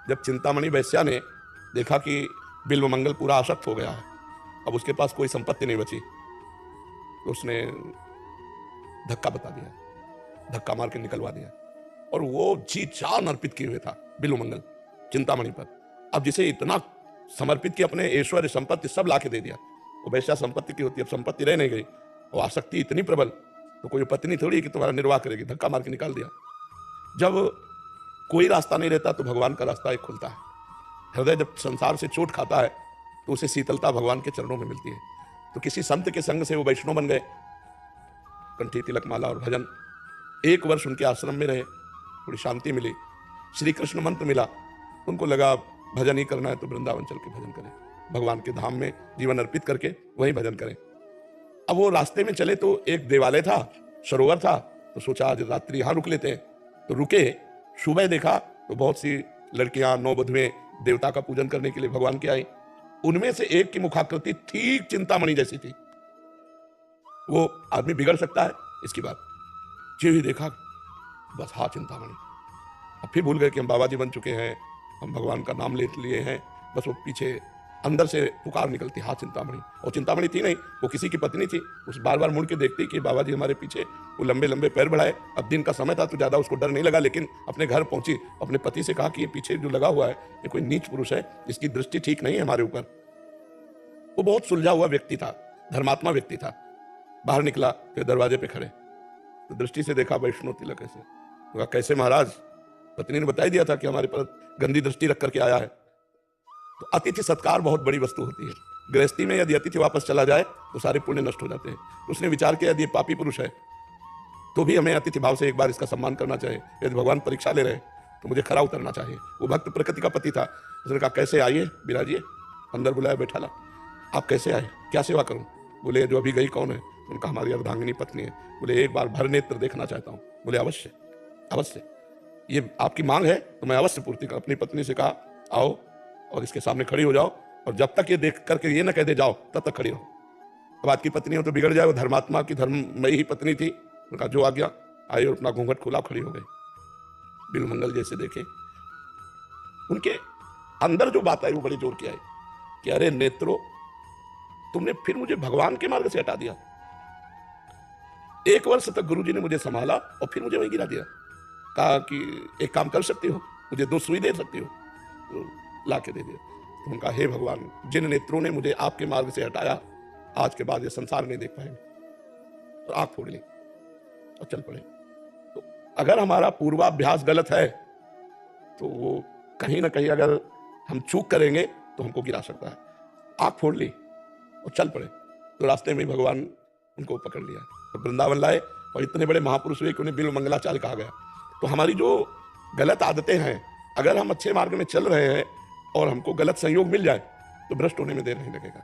जब चिंतामणि वैश्या ने देखा कि बिल्वमंगल पूरा आसक्त हो गया है, अब उसके पास कोई संपत्ति नहीं बची, तो उसने धक्का बता दिया, धक्का मार के निकलवा दिया। और वो जी जान अर्पित किए हुए था बिल्वमंगल चिंतामणि पर। अब जिसे इतना समर्पित किया, अपने ऐश्वर्य संपत्ति सब लाके दे दिया। वो वैश्या संपत्ति की होती है, अब संपत्ति रह नहीं गई और आसक्ति इतनी प्रबल, तो कोई पत्नी थोड़ी कि तुम्हारा निर्वाह करेगी, धक्का मार के निकाल दिया। जब कोई रास्ता नहीं रहता तो भगवान का रास्ता एक खुलता है। हृदय जब संसार से चोट खाता है तो उसे शीतलता भगवान के चरणों में मिलती है। तो किसी संत के संग से वो वैष्णव बन गए, कंठी तिलक माला और भजन। 1 वर्ष उनके आश्रम में रहे, थोड़ी शांति मिली, श्री कृष्ण मंत्र मिला। उनको लगा भजन ही करना है तो वृंदावन चल के भजन करें, भगवान के धाम में जीवन अर्पित करके वहीं भजन करें। अब वो रास्ते में चले तो एक देवालय था, सरोवर था, तो सोचा आज रात्रि यहां रुक लेते हैं। तो रुके, सुबह देखा तो बहुत सी लड़कियां, 9 वधुएं देवता का पूजन करने के लिए भगवान के आई। उनमें से एक की मुखाकृति ठीक चिंतामणि जैसी थी। वो आदमी बिगड़ सकता है इसकी बात, जो ही देखा बस हाँ चिंतामणि। अब फिर भूल गए कि हम बाबा जी बन चुके हैं, हम भगवान का नाम ले लिए हैं। बस वो पीछे अंदर से पुकार निकलती, हाँ चिंतामणि। और चिंतामणि थी नहीं, वो किसी की पत्नी थी। उस बार बार मुड़ के देखती कि बाबा जी हमारे पीछे। वो लंबे लंबे पैर बढ़ाए। अब दिन का समय था तो ज्यादा उसको डर नहीं लगा, लेकिन अपने घर पहुंची, अपने पति से कहा कि ये पीछे जो लगा हुआ है ये कोई नीच पुरुष है, इसकी दृष्टि ठीक नहीं है हमारे ऊपर। वो बहुत सुलझा हुआ व्यक्ति था, धर्मात्मा व्यक्ति था। बाहर निकला, फिर दरवाजे पे खड़े तो दृष्टि से देखा वैष्णव तिलक ऐसे। तो कहा कैसे महाराज, पत्नी ने बताई दिया था कि हमारे पर गंदी दृष्टि रख करके आया है। तो अतिथि सत्कार बहुत बड़ी वस्तु होती है। गृहस्थी में यदि अतिथि वापस चला जाए तो सारे पुण्य नष्ट हो जाते हैं। तो उसने विचार किया यदि ये पापी पुरुष है तो भी हमें अतिथि भाव से एक बार इसका सम्मान करना चाहिए। यदि भगवान परीक्षा ले रहे तो मुझे खरा उतरना चाहिए। वो भक्त प्रकृति का पति था। उसने कहा कैसे आइए विराजिए। अंदर बुलाया, बैठा ला। आप कैसे आए, क्या सेवा करूं? बोले जो अभी गई कौन है? उनका हमारी अर्धांगिनी पत्नी है। बोले एक बार भर नेत्र देखना चाहता हूं। बोले अवश्य अवश्य, ये आपकी मांग है तो मैं अवश्य पूर्ति कर। अपनी पत्नी से कहा आओ और इसके सामने खड़ी हो जाओ, और जब तक ये देख करके ये ना कह दे जाओ तब तक खड़ी रहो। अब आपकी पत्नी हो तो बिगड़ जाए, वो धर्मात्मा की धर्ममयी ही पत्नी थी। उनका जो आ गया आई और अपना घूंघट खुला खड़ी हो गई। बिल्वमंगल जैसे देखे, उनके अंदर जो बात आई वो बड़ी जोर की आई कि अरे नेत्रो, तुमने फिर मुझे भगवान के मार्ग से हटा दिया। 1 वर्ष तक गुरुजी ने मुझे संभाला और फिर मुझे वहीं गिरा दिया। कहा कि एक काम कर सकती हो, मुझे 2 सुई दे सकती हो, तो ला के दे दिया। तो उनका हे भगवान, जिन नेत्रों ने मुझे आपके मार्ग से हटाया, आज के बाद ये संसार नहीं देख पाएंगे। तो आंख फोड़ ली और चल पड़े। तो अगर हमारा पूर्वाभ्यास गलत है तो वो कहीं ना कहीं अगर हम चूक करेंगे तो हमको गिरा सकता है। आंख फोड़ ली और चल पड़े। तो रास्ते में भगवान उनको पकड़ लिया और वृंदावन लाए। और इतने बड़े महापुरुष हुए कि उन्हें बिल्वमंगलाचार्य कहा गया। तो हमारी जो गलत आदतें हैं, अगर हम अच्छे मार्ग में चल रहे हैं और हमको गलत संयोग मिल जाए तो भ्रष्ट होने में देर नहीं लगेगा।